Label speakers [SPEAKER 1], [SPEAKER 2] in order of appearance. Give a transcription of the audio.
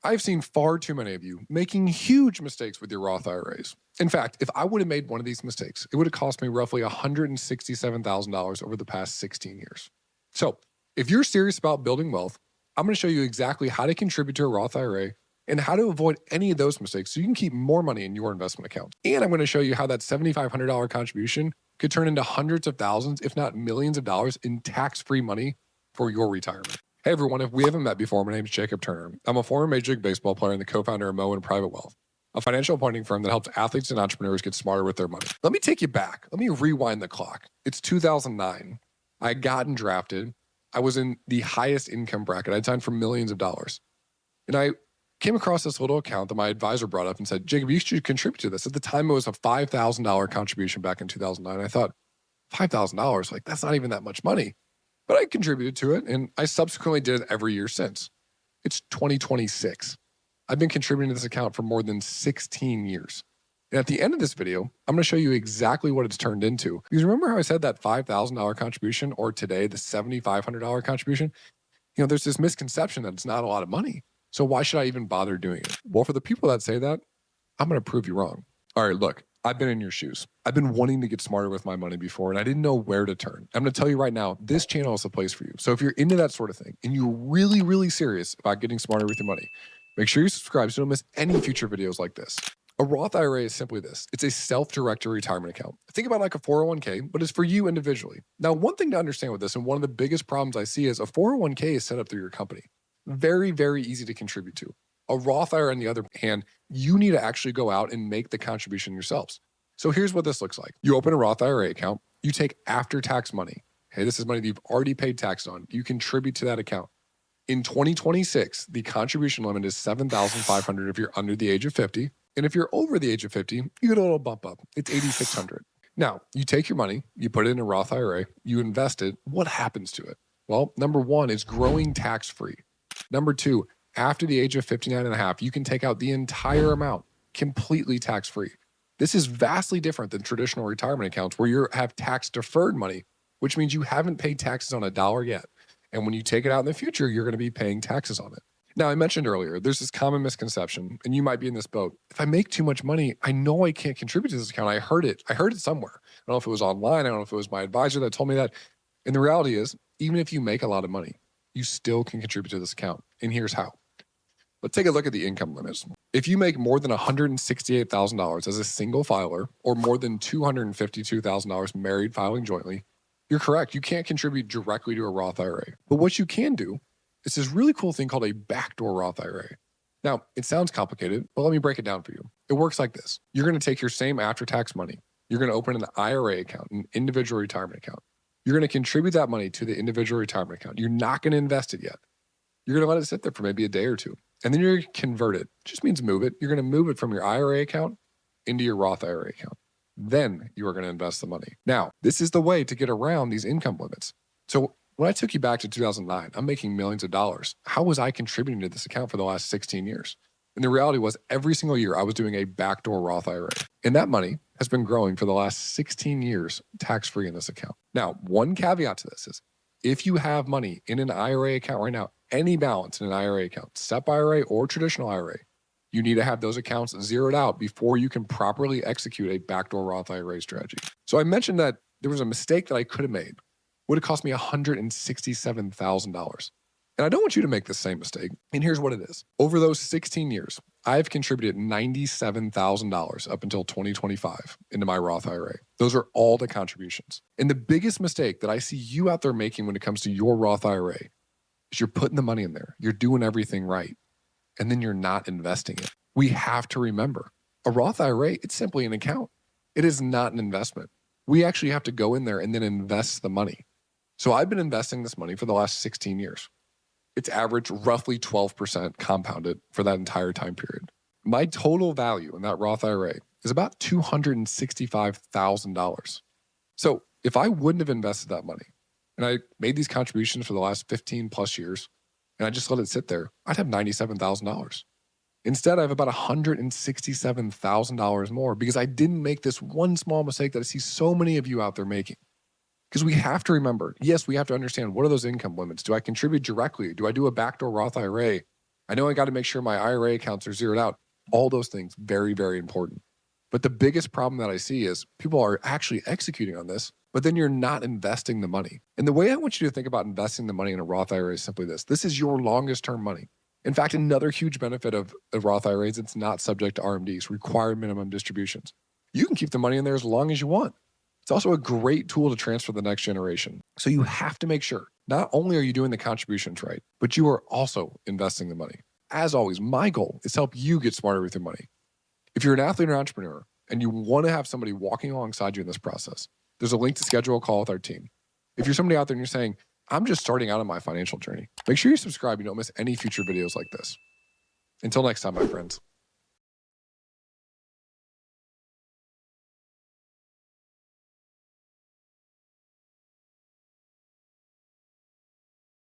[SPEAKER 1] I've seen far too many of you making huge mistakes with your Roth IRAs. In fact, if I would have made one of these mistakes, it would have cost me roughly $167,000 over the past 16 years. So if you're serious about building wealth, I'm going to show you exactly how to contribute to a Roth IRA and how to avoid any of those mistakes so you can keep more money in your investment account. And I'm going to show you how that $7,500 contribution could turn into hundreds of thousands, if not millions of dollars in tax-free money for your retirement. Hey everyone, if we haven't met before, my name is Jacob Turner. I'm a former Major League Baseball player and the co-founder of Mo and Private Wealth, a financial planning firm that helps athletes and entrepreneurs get smarter with their money. Let me take you back. Let me rewind the clock. It's 2009. I had gotten drafted. I was in the highest income bracket. I'd signed for millions of dollars. And I came across this little account that my advisor brought up and said, Jacob, you should contribute to this. At the time, it was a $5,000 contribution back in 2009. I thought, $5,000, like that's not even that much money. But I contributed to it, and I subsequently did it every year since. It's 2026. I've been contributing to this account for more than 16 years. And at the end of this video, I'm going to show you exactly what it's turned into. Because remember how I said that $5,000 contribution, or today, the $7,500 contribution? There's this misconception that it's not a lot of money. So why should I even bother doing it? Well, for the people that say that, I'm going to prove you wrong. All right, look, I've been in your shoes. I've been wanting to get smarter with my money before, and I didn't know where to turn. I'm going to tell you right now, this channel is the place for you. So if you're into that sort of thing and you're really, really serious about getting smarter with your money, make sure you subscribe so you don't miss any future videos like this. A Roth IRA is simply this. It's a self-directed retirement account. Think about it like a 401k, but it's for you individually. Now, one thing to understand with this, and one of the biggest problems I see is a 401k is set up through your company. Very, very easy to contribute to. A Roth IRA, on the other hand, you need to actually go out and make the contribution yourselves. So here's what this looks like. You open a Roth IRA account, you take after-tax money. Okay, this is money that you've already paid tax on. You contribute to that account. In 2026, the contribution limit is $7,500 if you're under the age of 50. And if you're over the age of 50, you get a little bump up. It's $8,600. Now, you take your money, you put it in a Roth IRA, you invest it. What happens to it? Well, number one, it's growing tax-free. Number two, after the age of 59 and a half, you can take out the entire amount completely tax-free. This is vastly different than traditional retirement accounts where you have tax-deferred money, which means you haven't paid taxes on a dollar yet. And when you take it out in the future, you're going to be paying taxes on it. Now, I mentioned earlier, there's this common misconception, and you might be in this boat. If I make too much money, I know I can't contribute to this account. I heard it somewhere. I don't know if it was online. I don't know if it was my advisor that told me that. And the reality is, even if you make a lot of money, you still can contribute to this account. And here's how. Let's take a look at the income limits. If you make more than $168,000 as a single filer or more than $252,000 married filing jointly, you're correct. You can't contribute directly to a Roth IRA. But what you can do is this really cool thing called a backdoor Roth IRA. Now, it sounds complicated, but let me break it down for you. It works like this. You're going to take your same after-tax money. You're going to open an IRA account, an individual retirement account. You're going to contribute that money to the individual retirement account. You're not going to invest it yet. You're going to let it sit there for maybe a day or two. And then you're going to convert it. It just means move it. You're going to move it from your IRA account into your Roth IRA account. Then you are going to invest the money. Now, this is the way to get around these income limits. So when I took you back to 2009, I'm making millions of dollars. How was I contributing to this account for the last 16 years? And the reality was every single year I was doing a backdoor Roth IRA. And that money has been growing for the last 16 years tax-free in this account. Now, one caveat to this is if you have money in an IRA account right now, any balance in an IRA account, SEP IRA or traditional IRA, you need to have those accounts zeroed out before you can properly execute a backdoor Roth IRA strategy. So I mentioned that there was a mistake that I could have made. It would have cost me $167,000. And I don't want you to make the same mistake. And here's what it is. Over those 16 years, I've contributed $97,000 up until 2025 into my Roth IRA. Those are all the contributions. And the biggest mistake that I see you out there making when it comes to your Roth IRA is you're putting the money in there. You're doing everything right. And then you're not investing it. We have to remember, a Roth IRA, it's simply an account. It is not an investment. We actually have to go in there and then invest the money. So I've been investing this money for the last 16 years. It's averaged roughly 12% compounded for that entire time period. My total value in that Roth IRA is about $265,000. So if I wouldn't have invested that money and I made these contributions for the last 15 plus years and I just let it sit there, I'd have $97,000. Instead, I have about $167,000 more because I didn't make this one small mistake that I see so many of you out there making. Because we have to remember, yes, we have to understand what are those income limits? Do I contribute directly? Do I do a backdoor Roth IRA? I know I got to make sure my IRA accounts are zeroed out. All those things, very, very important. But the biggest problem that I see is people are actually executing on this, but then you're not investing the money. And the way I want you to think about investing the money in a Roth IRA is simply this. This is your longest term money. In fact, another huge benefit of a Roth IRA is it's not subject to RMDs, required minimum distributions. You can keep the money in there as long as you want. It's also a great tool to transfer the next generation. So you have to make sure not only are you doing the contributions right, but you are also investing the money. As always, my goal is to help you get smarter with your money. If you're an athlete or entrepreneur and you want to have somebody walking alongside you in this process, there's a link to schedule a call with our team. If you're somebody out there and you're saying, I'm just starting out on my financial journey, make sure you subscribe. You don't miss any future videos like this. Until next time, my friends.